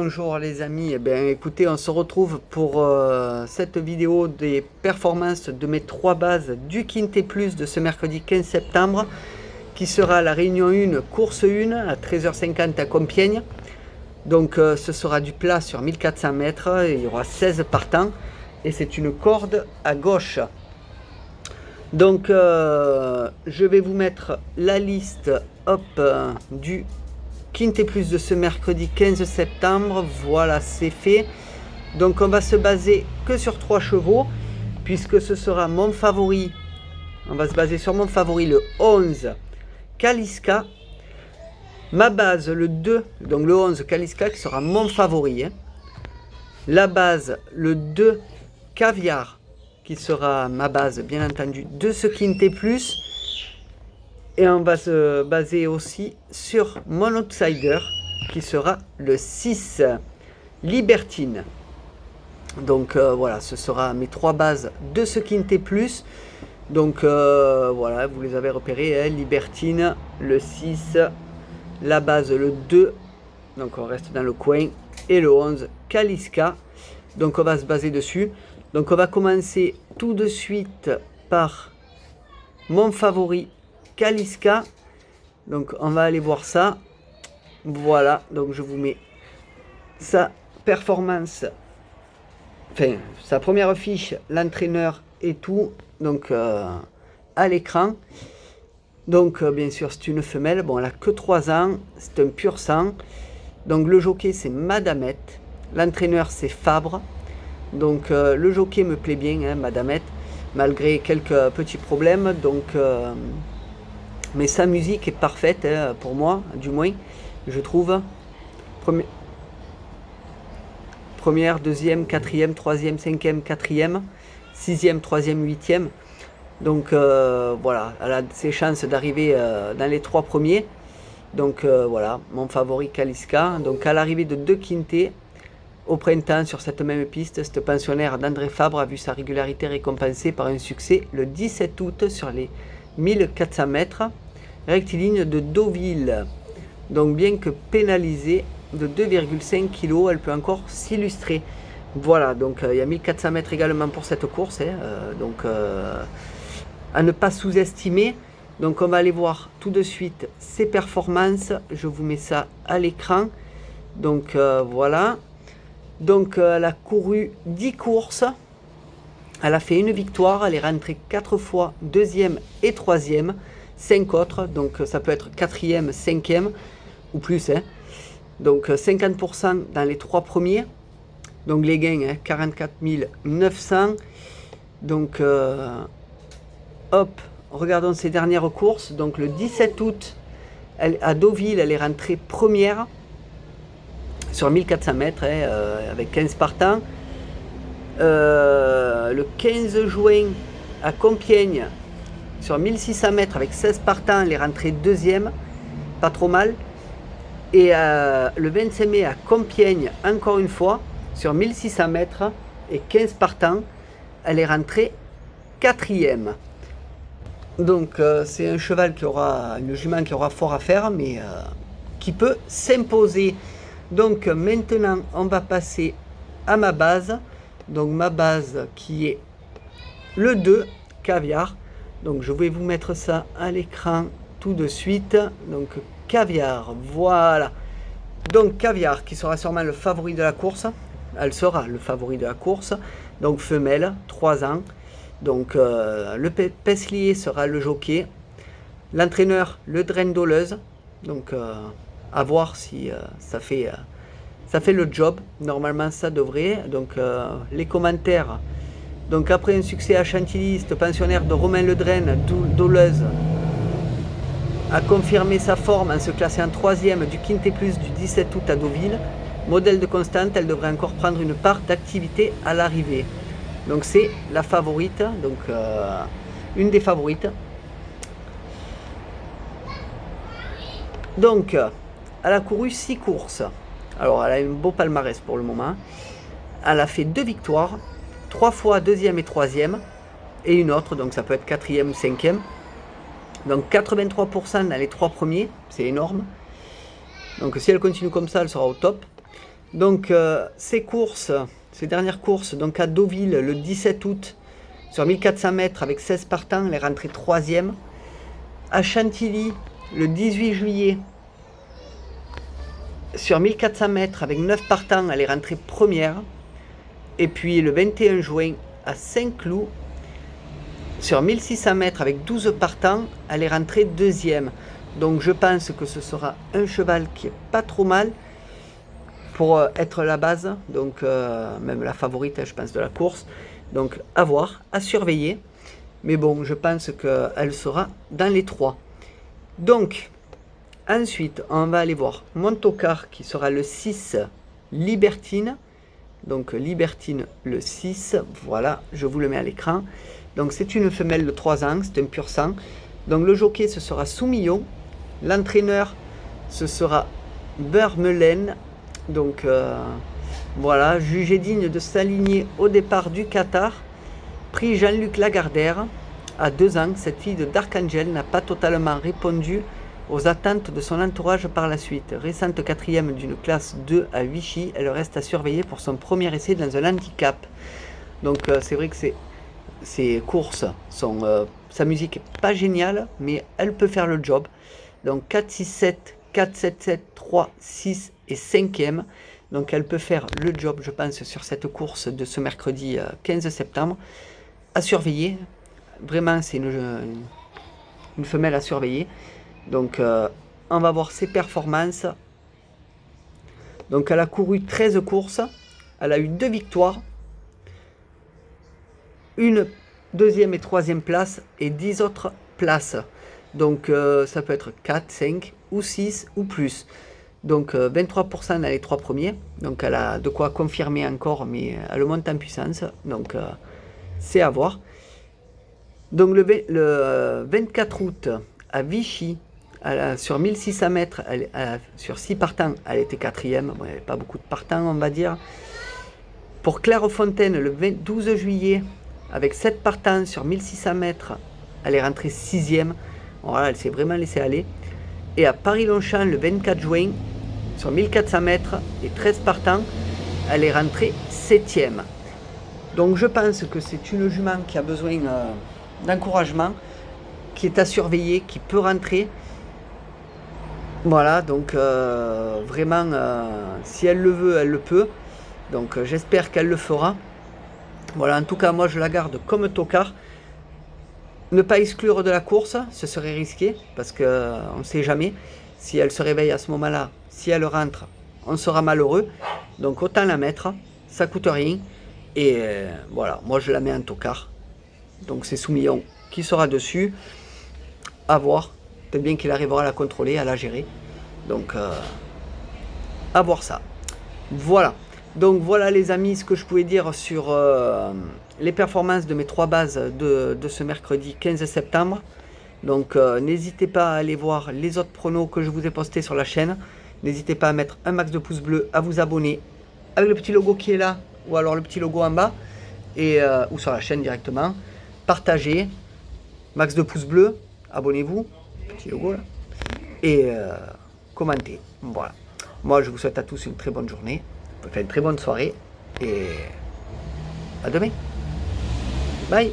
bonjour les amis, eh bien, écoutez, on se retrouve pour cette vidéo des performances de mes 3 bases du Quintet Plus de ce mercredi 15 septembre qui sera la réunion 1, course 1 à 13h50 à Compiègne. Donc ce sera du plat sur 1400 mètres, il y aura 16 partants et c'est une corde à gauche. Donc je vais vous mettre la liste du Quintet Plus de ce mercredi 15 septembre. Voilà, c'est fait. Donc on va se baser que sur 3 chevaux puisque ce sera mon favori. On va se baser sur mon favori, le 11 Kaliska. Ma base, le 2, donc le 11 Kaliska qui sera mon favori. La base, le 2 Caviar qui sera ma base bien entendu de ce Quintet Plus. Et on va se baser aussi sur mon outsider qui sera le 6 Libertine. Donc voilà, ce sera mes 3 bases de ce Quintet Plus. Donc voilà, vous les avez repérés, hein, Libertine, le 6, la base le 2, donc on reste dans le coin, et le 11 Kaliska. Donc on va se baser dessus. Donc on va commencer tout de suite par mon favori Kaliska. Donc on va aller voir ça. Voilà, donc je vous mets sa performance, enfin sa première fiche, l'entraîneur et tout, donc à l'écran. Donc bien sûr c'est une femelle, bon elle a que 3 ans, c'est un pur sang. Donc le jockey c'est Madamette, l'entraîneur c'est Fabre. Donc le jockey me plaît bien, hein, Madamette, malgré quelques petits problèmes. Donc mais sa musique est parfaite, hein, pour moi, du moins, je trouve. Première, deuxième, quatrième, troisième, cinquième, quatrième, sixième, troisième, huitième. Donc voilà, elle a ses chances d'arriver dans les 3 premiers. Donc voilà, mon favori Kaliska. Donc à l'arrivée de 2 quintets au printemps sur cette même piste, cette pensionnaire d'André Fabre a vu sa régularité récompensée par un succès le 17 août sur les 1400 mètres, rectiligne de Deauville. Donc bien que pénalisée de 2,5 kg, elle peut encore s'illustrer. Voilà, donc il y a 1400 mètres également pour cette course, hein, donc à ne pas sous-estimer. Donc on va aller voir tout de suite ses performances. Je vous mets ça à l'écran. Donc voilà. Donc elle a couru 10 courses. Elle a fait une victoire, elle est rentrée 4 fois 2e et 3e, 5 autres, donc ça peut être 4e, 5e ou plus. Hein. Donc 50% dans les 3 premiers, donc les gains, hein, 44 900. Donc hop, regardons ses dernières courses. Donc le 17 août, à Deauville, elle est rentrée première sur 1400 mètres, hein, avec 15 partants. Le 15 juin à Compiègne sur 1600 mètres avec 16 partants, elle est rentrée 2e, pas trop mal. Et le 25 mai à Compiègne, encore une fois, sur 1600 mètres et 15 partants, elle est rentrée 4e. Donc c'est un cheval qui aura, une jument qui aura fort à faire, mais qui peut s'imposer. Donc maintenant on va passer à ma base. Donc ma base qui est le 2 Caviar. Donc je vais vous mettre ça à l'écran tout de suite. Donc Caviar, voilà. Donc Caviar qui sera sûrement le favori de la course. Elle sera le favori de la course. Donc femelle, 3 ans. Donc le Peslier sera le jockey. L'entraîneur, le Drendoleuse. Donc à voir si ça fait le job. Normalement ça devrait. Donc les commentaires. Donc après un succès à Chantilly, cette pensionnaire de Romain Ledren, Doleuse, a confirmé sa forme en se classant 3e du Quintet Plus du 17 août à Deauville. Modèle de constante, elle devrait encore prendre une part d'activité à l'arrivée. Donc c'est la favorite, donc une des favorites. Donc elle a couru 6 courses. Alors elle a un beau palmarès pour le moment. Elle a fait 2 victoires, 3 fois 2e et 3e, et une autre, donc ça peut être 4e ou 5e. Donc 83% dans les 3 premiers, c'est énorme. Donc si elle continue comme ça, elle sera au top. Donc ces dernières courses, donc à Deauville le 17 août, sur 1400 mètres avec 16 partants, elle est rentrée 3e. À Chantilly, le 18 juillet, sur 1400 mètres avec 9 partants, elle est rentrée 1re. Et puis le 21 juin, à Saint-Cloud, sur 1600 mètres avec 12 partants, elle est rentrée 2e. Donc je pense que ce sera un cheval qui est pas trop mal pour être la base, donc même la favorite, je pense, de la course. Donc à voir, à surveiller. Mais bon, je pense qu'elle sera dans les 3. Donc, ensuite, on va aller voir Montocar qui sera le 6 Libertine. Donc Libertine le 6, voilà, je vous le mets à l'écran. Donc c'est une femelle de 3 ans, c'est un pur sang. Donc le jockey, ce sera Soumillon. L'entraîneur, ce sera Vermeulen. Donc voilà, jugé digne de s'aligner au départ du Qatar. Prix Jean-Luc Lagardère. À 2 ans, cette fille de d'Archangel n'a pas totalement répondu aux attentes de son entourage par la suite. Récente 4e d'une classe 2 à Vichy, elle reste à surveiller pour son premier essai dans un handicap. Donc c'est vrai que ces courses sont... sa musique n'est pas géniale, mais elle peut faire le job. Donc 4, 6, 7, 4, 7, 7, 3, 6 et 5e. Donc elle peut faire le job, je pense, sur cette course de ce mercredi 15 septembre. À surveiller. Vraiment, c'est une femelle à surveiller. Donc on va voir ses performances. Donc elle a couru 13 courses. Elle a eu 2 victoires. Une 2e et 3e place et 10 autres places. Donc ça peut être 4, 5 ou 6 ou plus. Donc 23% dans les 3 premiers. Donc elle a de quoi confirmer encore, mais elle monte en puissance. Donc c'est à voir. Donc le 24 août à Vichy, sur 1600 mètres, sur 6 partants, elle était 4e. Bon, il n'y avait pas beaucoup de partants, on va dire. Pour Clairefontaine, le 12 juillet, avec 7 partants sur 1600 mètres, elle est rentrée 6e. Voilà, elle s'est vraiment laissée aller. Et à Paris-Longchamp, le 24 juin, sur 1400 mètres et 13 partants, elle est rentrée 7e. Donc je pense que c'est une jument qui a besoin d'encouragement, qui est à surveiller, qui peut rentrer. Voilà, donc vraiment, si elle le veut, elle le peut. Donc j'espère qu'elle le fera. Voilà, en tout cas, moi je la garde comme tocard. Ne pas exclure de la course, ce serait risqué, parce qu'on ne sait jamais. Si elle se réveille à ce moment-là, si elle rentre, on sera malheureux. Donc autant la mettre, ça coûte rien. Et voilà, moi je la mets en tocard. Donc c'est Soumillon qui sera dessus. À voir. Peut-être bien qu'il arrivera à la contrôler, à la gérer. Donc à voir ça. Voilà. Donc voilà les amis, ce que je pouvais dire sur les performances de mes 3 bases de ce mercredi 15 septembre. Donc n'hésitez pas à aller voir les autres pronos que je vous ai postés sur la chaîne. N'hésitez pas à mettre un max de pouces bleus, à vous abonner avec le petit logo qui est là, ou alors le petit logo en bas, et, ou sur la chaîne directement. Partagez, max de pouces bleus, abonnez-vous, petit logo là, et commentez. Voilà. Moi je vous souhaite à tous une très bonne journée, une très bonne soirée, et à demain. Bye.